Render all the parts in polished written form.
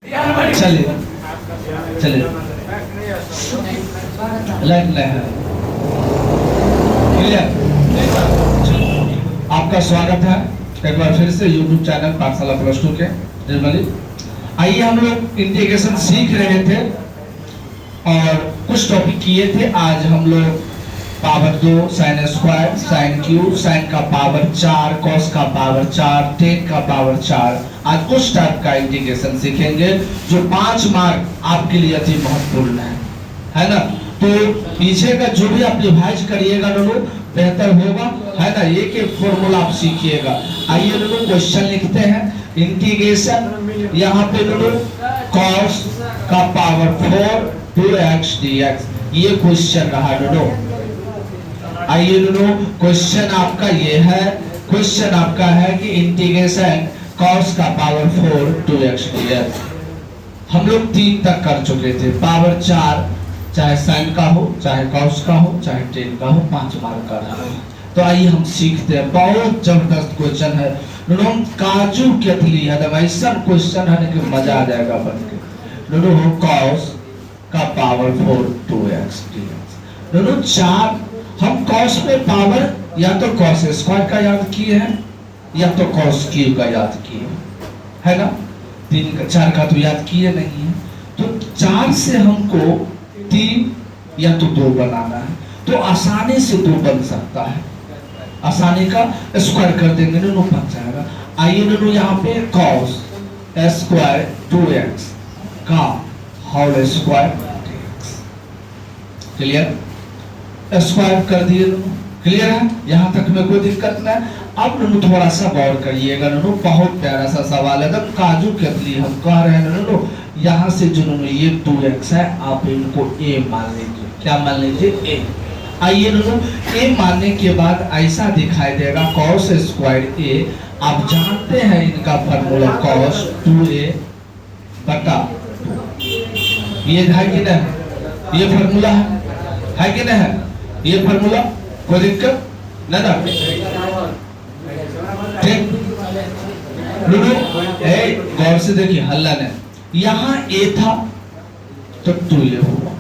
चलिए चलिए आपका स्वागत है एक बार फिर से YouTube चैनल पाठशाला प्लस 2 के निर्मली। आइए हम लोग इंटीग्रेशन सीख रहे थे और कुछ टॉपिक किए थे। आज हम लोग power 2, sine square, sine cube, sine का पावर 4, कॉस का पावर 4, टेन का पावर 4, आज उस टाइप का इंटीग्रेशन सीखेंगे जो 5 मार्क आपके लिए अति महत्वपूर्ण है ना। तो पीछे का जो भी आप रिवाइज करिएगा लोगों बेहतर होगा, है ना। एक एक फॉर्मूला आप सीखिएगा। आइए लोगों क्वेश्चन लिखते हैं। इंटीग्रेशन यहाँ पे लोगों कॉस का पावर 4 2x dx, ये क्वेश्चन रहा लोगों। आइए लोगों क्वेश्चन आपका ये है, क्वेश्चन आपका है कि इंटीग्रेशन cos का पावर 4 2x dx। हम लोग 3 तक कर चुके थे। पावर 4 चाहे साइन का हो, चाहे cos का हो, चाहे टेन का हो, 5 मार्क का है। तो आइए हम सीखते हैं। बहुत जबरदस्त क्वेश्चन है लोगों, काजू कतली है तो ऐसा क्वेश्चन है कि मजा आ जाएगा बन के लोगों। cos का पावर 4 2x dx लोगों 4। हम cos में पावर या तो cos स्क्वायर का याद किए हैं या तो cos क्यूब का याद किए, है ना। 3 का 4 का तो याद किए नहीं है। तो 4 से हमको 3 या तो 2 बनाना है, तो आसानी से 2 बन सकता है। आसानी का स्क्वायर कर देंगे ना, बन जाएगा। आइए ना यहाँ पे cos स्क्वायर 2x का whole square dx, clear. Square कर दिए, क्लियर है, यहाँ तक में कोई दिक्कत नहीं। अब नूनू थोड़ा सा गौर करिएगा नूनू, बहुत प्यारा सा सवाल है, एकदम काजू कतली हम कह रहे हैं नूनू। यहाँ से जो नूनू ये 2x है, आप इनको a मान लीजिए। क्या मान लीजिए? a। आइए नूनू a मानने के बाद ऐसा दिखाई देगा cos स्क्वायर a। आप जानते हैं इनका फॉर्मूला cos 2a बटा 2। ये है कि नहीं? ये फॉर्मूला है कि नहीं है? ये फॉर्मूला कोई दिक्कत ना ना। ठीक लुडू गौर से देखिए, हल्ला नहीं। यहाँ a था तो 2a हुआ,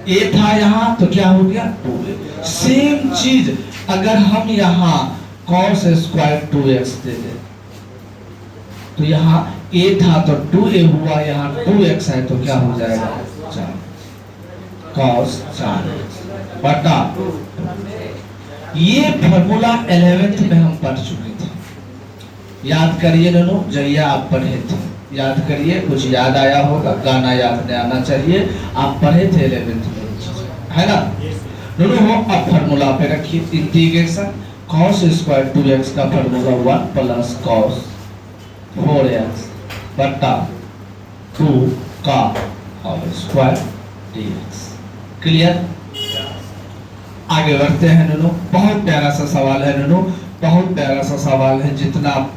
a था यहाँ तो क्या हो गया 2a। सेम चीज अगर हम यहाँ cos स्क्वायर 2x दे दे तो यहाँ a था तो 2a हुआ, यहाँ 2x है तो क्या हो जाएगा 4 cos 4x बटा। ये फॉर्मूला 11th में हम पढ़ चुके थे। याद करिए दोनों, जैसे आप पढ़े थे, याद करिए। कुछ याद आया होगा, गाना याद नहीं आना चाहिए। आप पढ़े थे 11th में, है ना दोनों हो। अब फॉर्मूला पे रखिए इंटीग्रेशन cos स्क्वायर 2x का फॉर्मूला 1 प्लस cos 4x बटा 2 का होल स्क्वायर dx, क्लियर। आगे बढ़ते हैं नूनू। बहुत प्यारा सा सवाल है नूनू, बहुत प्यारा सा सवाल है। जितना आप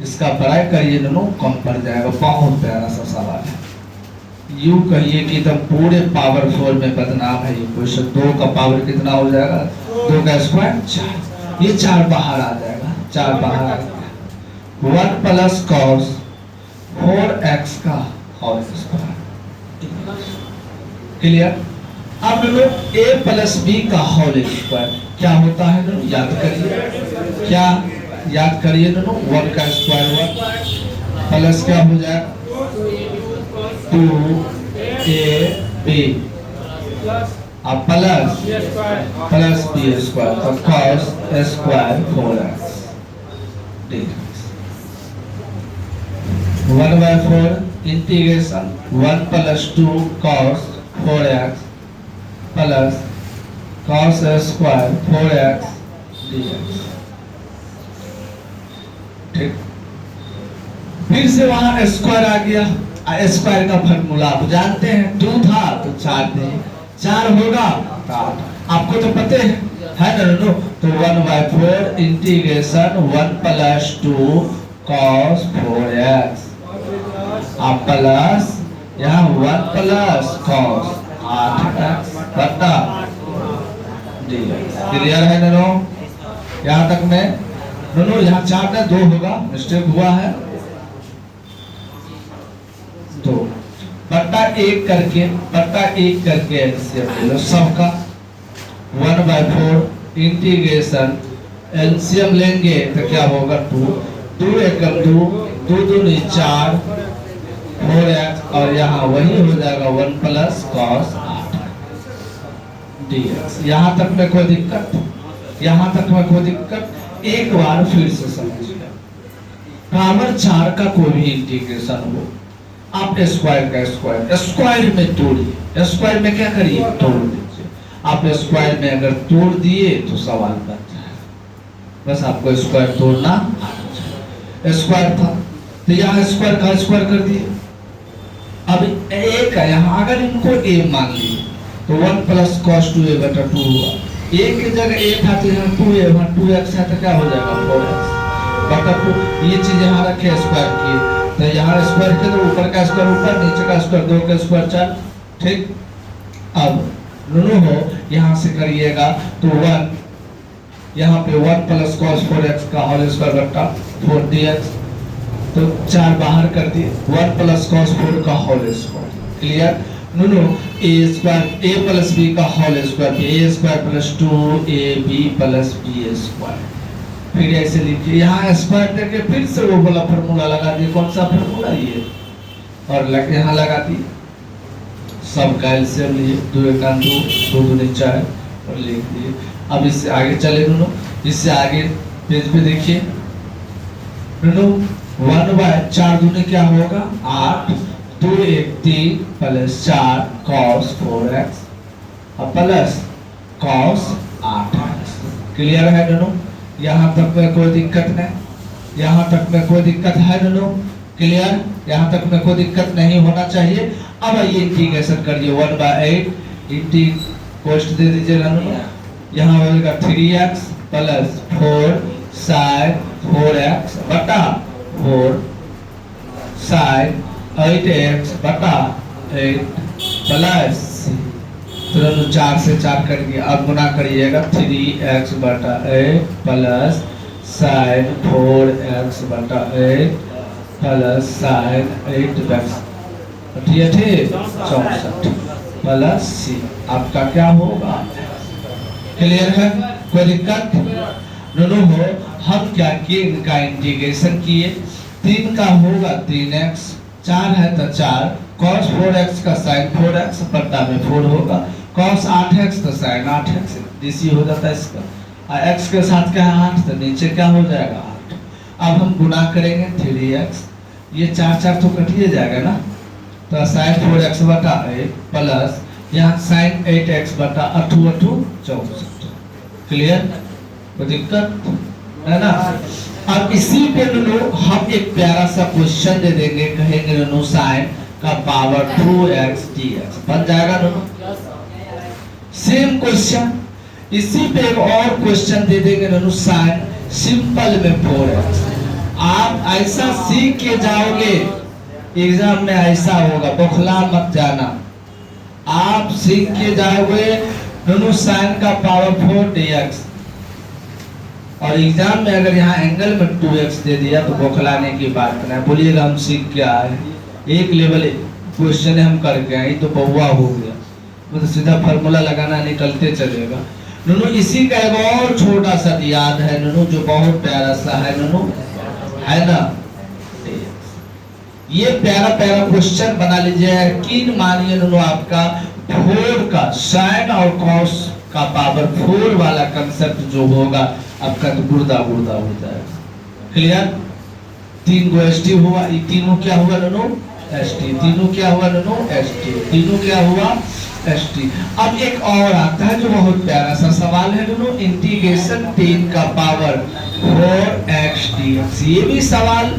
इसका पढ़ाई करिए नूनू कम पड़ जाएगा। बहुत प्यारा सा सवाल है। यूं कहिए कि तब पूरे पावर 4 में बदनाम है ये क्वेश्चन। 2 का पावर कितना हो जाएगा? 2 का स्क्वायर 4। ये 4 बाहर आ जाएगा, 4 बाहर आ जाएगा। 1 प्लस cos 4x का होल स्क्वायर, क्लियर। अब लोग a प्लस b का होल स्क्वायर क्या होता है ना, याद करिए। क्या याद करिए ना, 1 का स्क्वायर 1 प्लस क्या हो जाएगा 2ab अब प्लस b स्क्वायर तो cos square 4x dx 1/4 integration 1 plus 2 cos 4x plus cos square 4x dx, ठीक। फिर से वहां स्क्वायर आ गया। स्क्वायर का फॉर्मूला आप जानते हैं, 2 था तो 4 थे, 4 होगा तो 8। आपको तो पता है ना नो। तो 1/4 इंटीग्रेशन 1 प्लस 2 cos 4x आप प्लस यहाँ 1 प्लस cos 8x बटा dx, क्लियर है ना। यहाँ तक में दोनों, यहाँ 4 में 2 होगा, मिस्टेक हुआ है। 2 1 करके एलसीएम ले लो सबका 1/4 इंटीग्रेशन एलसीएम लेंगे तो क्या होगा 2 2 एकम 2 2 दूनी 4 4x और यहाँ वही हो जाएगा 1 प्लस cos 8 dx। यहाँ तक में कोई दिक्कत एक बार फिर से समझिए। पावर 4 का कोई भी इंटीग्रेशन हो आप स्क्वायर में तोड़िए, स्क्वायर में क्या करिए तोड़ दीजिए। आप स्क्वायर में अगर तोड़ दिए तो सवाल बन जाए, बस आपको स्क्वायर तोड़ना स्क्वायर था तो यहाँ स्क्वायर का स्क्वायर कर दिए। अब एक है यहाँ, अगर इनको a मान लिए तो 1 प्लस cos 2a बटा 2 हुआ। a की जगह a था तो यहाँ 2a 2x है तो क्या हो जाएगा 4x बटा 2। ये चीज यहाँ रखे स्क्वायर की तो यहाँ स्क्वायर के तो ऊपर का स्क्वायर ऊपर नीचे का स्क्वायर 2 का स्क्वायर 4 ठीक। अब दोनों हो यहाँ से करिएगा तो 1 यहाँ पे 1 प्लस cos 4x का होल स्क्वायर बटा 4 dx तो 4 बाहर कर दिए 1 प्लस cos 4 का होल स्क्वायर क्लियर। दोनों a square a plus b का whole square a square plus 2ab plus b square. फिर ऐसे लिखिए यहाँ स्क्वायर करके फिर से वो वाला फार्मूला लगा दिए। कौन सा फार्मूला ये और यहाँ लगा दिए सब का एलसीएम लिए 2 एकम 2 2 दूनी 4 और लिख दिए। अब इससे आगे चले दोनों, इससे आगे पेज पे देखिए दोनों 1/4 दूनी क्या होगा 8 2 1 3 प्लस 4 cos 4x और प्लस cos 8x। क्लियर है दोनों? यहाँ तक में कोई दिक्कत नहीं, यहाँ तक में कोई दिक्कत है दोनों क्लियर? यहाँ तक में कोई दिक्कत नहीं होना चाहिए। अब ये इंटीग्रेशन करिए 1/8 इंटी कोष्ट दे दीजिए दोनों। यहाँ होगा 3x प्लस 4 sin 4x बटा 4 sin 8x बटा 8 प्लस तो 4 से 4 करिए। अब गुना करिएगा 3x बटा 8 प्लस sin 4x बटा 8 प्लस sin 8x ठीक 64 प्लस c। आपका क्या होगा क्लियर है? कोई दिक्कत दोनों हो। हम क्या किए इनका इंटीग्रेशन किए 3 का होगा 3x 4 है तो 4 cos 4x का sin 4x बटा में 4 होगा cos 8x तो sin 8x डीसी हो जाता है इसका और x के साथ क्या है 8 तो नीचे क्या हो जाएगा 8। अब हम गुना करेंगे 3x ये 4 4 तो कटिए जाएगा ना तो sin 4x बटा 8 प्लस यहाँ sin 8x बटा 8 64। क्लियर? कोई दिक्कत है ना? अब इसी पे हम एक प्यारा सा क्वेश्चन दे देंगे, कहेंगे sin का पावर 2x dx बन जाएगा दोनों। सेम क्वेश्चन इसी पे एक और क्वेश्चन दे देंगे दोनों sin सिंपल में 4x। आप ऐसा सीख के जाओगे एग्जाम में ऐसा होगा, बौखला मत जाना। आप सीख के जाओगे दोनों sin का पावर 4 dx और एग्जाम में अगर यहाँ एंगल में 2x दे दिया तो बौखलाने की बात नहीं। बोलिएगा हम सीख के आए, एक लेवल क्वेश्चन हम करके आए तो बउआ हो गया, मतलब सीधा फार्मूला लगाना निकलते चलेगा दोनों। इसी का एक और छोटा सा याद है दोनों जो बहुत प्यारा सा है दोनों, है ना? ये प्यारा प्यारा क्वेश्चन बना लीजिए। यकीन मानिए दोनों आपका 4 का sin और cos का पावर 4 वाला कंसेप्ट जो होगा आपका तो गुर्दा गुर्दा हो जाएगा। क्लियर? 3 गो ST हुआ, ये तीनों क्या हुआ दोनों ST, तीनों क्या हुआ दोनों ST, तीनों क्या हुआ ST। अब एक और आता है जो बहुत प्यारा सा सवाल है दोनों इंटीग्रेशन 3 का पावर 4x dx। ये भी सवाल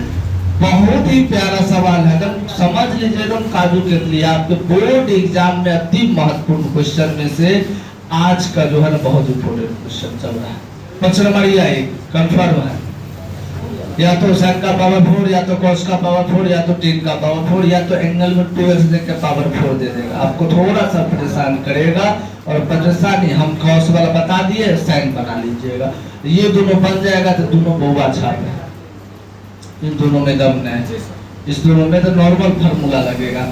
बहुत ही प्यारा सवाल है, एकदम समझ लीजिए एकदम काजू के लिए। आपके बोर्ड एग्जाम में अति महत्वपूर्ण क्वेश्चन में से आज का जो है ना बहुत इंपोर्टेंट क्वेश्चन चल रहा है। 5 नंबर ये कंफर्म है, या तो sin का पावर 4 या तो cos का पावर 4 या तो tan का पावर 4 या तो एंगल में 2x देकर पावर 4 दे देगा। आपको थोड़ा सा परेशान करेगा और परेशानी हम cos वाला बता दिए sin बना लीजिएगा। ये दोनों बन जाएगा तो दोनों बउआ छाप है, इन दोनों में दम नहीं, इस दोनों में तो नॉर्मल फार्मूला लगेगा।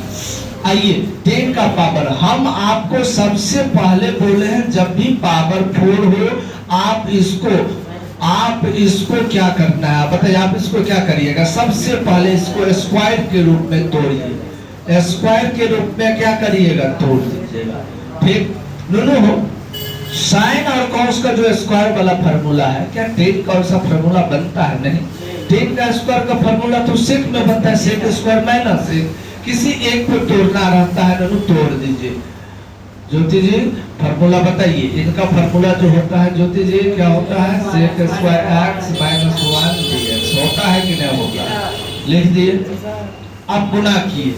आइए 10 का पावर, हम आपको सबसे पहले बोले हैं जब भी पावर 4 हो आप इसको क्या करना है बताइए, आप इसको क्या करिएगा? सबसे पहले इसको स्क्वायर के रूप में तोड़िए, स्क्वायर के रूप में क्या करिएगा? तोड़ दीजिएगा। ठीक दोनों साइन और कॉस का जो स्क्वायर वाला फार्मूला है, क्या 10 का सा फार्मूला बनता है? नहीं, 10 का स्क्वायर का फार्मूला तो सेक में बनता है, सेक स्क्वायर माइनस एक, किसी एक को तोड़ना रहता है दोनों, तोड़ दीजिए। ज्योति जी फार्मूला बताइए, इनका फार्मूला जो होता है ज्योति जी क्या होता है? Sec square x minus 1 dx होता है कि नहीं होता? लिख दिए। अब गुणा किए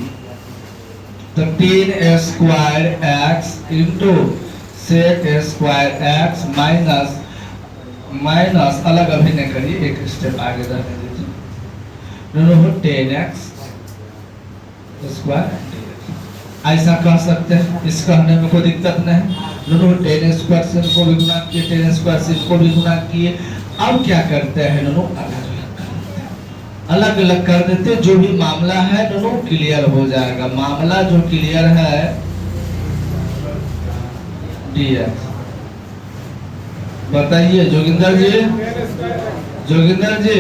तो 10 square x into sec square x minus अलग अभी नहीं करिए, एक स्टेप आगे रहने दीजिए, दोनों 10x स्क्वायर ऐसा कह सकते हैं, इस कहने में कोई दिक्कत नहीं। दोनों 10 स्क्वायर से इनको भी गुना किए, 10 स्क्वायर से इसको भी गुना किए। अब क्या करते हैं दोनों? अलग अलग कर देते, जो भी मामला है दोनों क्लियर हो जाएगा। मामला जो क्लियर है dx, बताइए जोगिंदर जी, जोगिंदर जी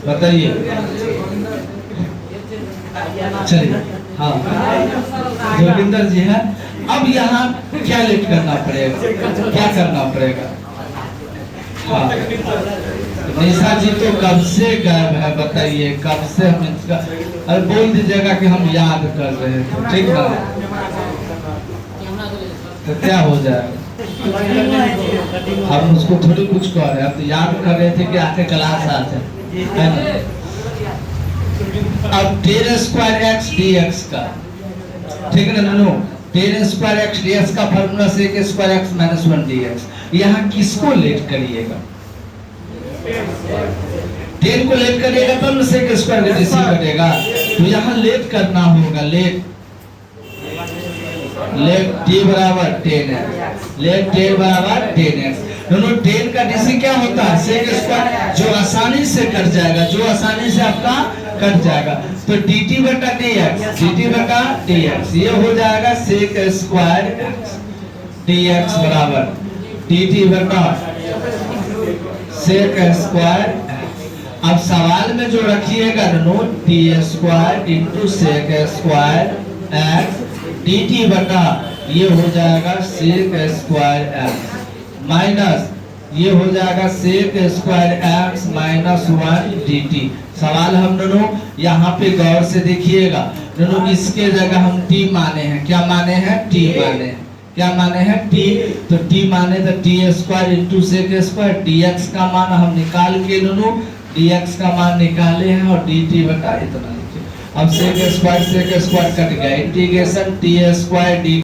बताइए। चलिए हाँ जोगिंदर जी है। अब यहाँ क्या लेट करना पड़ेगा, क्या करना पड़ेगा? हाँ निशा जी तो कब से गायब है बताइए, कब से हम इसका अरे बोल दीजिएगा कि हम याद कर रहे थे, ठीक ना? तो क्या हो जाएगा? हम उसको थोड़ी कुछ कह रहे हैं, तो याद कर रहे थे कि आके क्लास आते है ना? अब 10 स्क्वायर x dx का, ठीक है ना नो? 10 स्क्वायर x dx का formula sec square x minus 1 dx। यहाँ किसको लेट करिएगा? 10 को लेट करिएगा तब सेक स्क्वायर का डिसी करेगा, तो यहाँ लेट करना होगा। लेट t बराबर 10x, लेट t बराबर 10x। दोनों 10 का डीसी क्या होता है? सेक स्क्वायर, जो आसानी से कट जाएगा, जो आसानी से आपका कट जाएगा। तो dt बटा dx, ये हो जाएगा सेक स्क्वायर x dx बराबर dt बटा सेक स्क्वायर x। अब सवाल में जो रखिएगा दोनों t square into sec square x dt बटा ये हो जाएगा सेक स्क्वायर x माइनस ये हो जाएगा sec square x minus 1 dt। सवाल हम दोनों यहाँ पे गौर से देखिएगा दोनों, इसके जगह हम t माने हैं, क्या माने हैं? t माने हैं, क्या माने हैं? t। तो t माने तो t square into sec square, dx का मान हम निकाल के दोनों dx का मान निकाले हैं और dt बटा इतना। अब सेक स्क्वायर कट गया, इंटीग्रेशन t स्क्वायर dt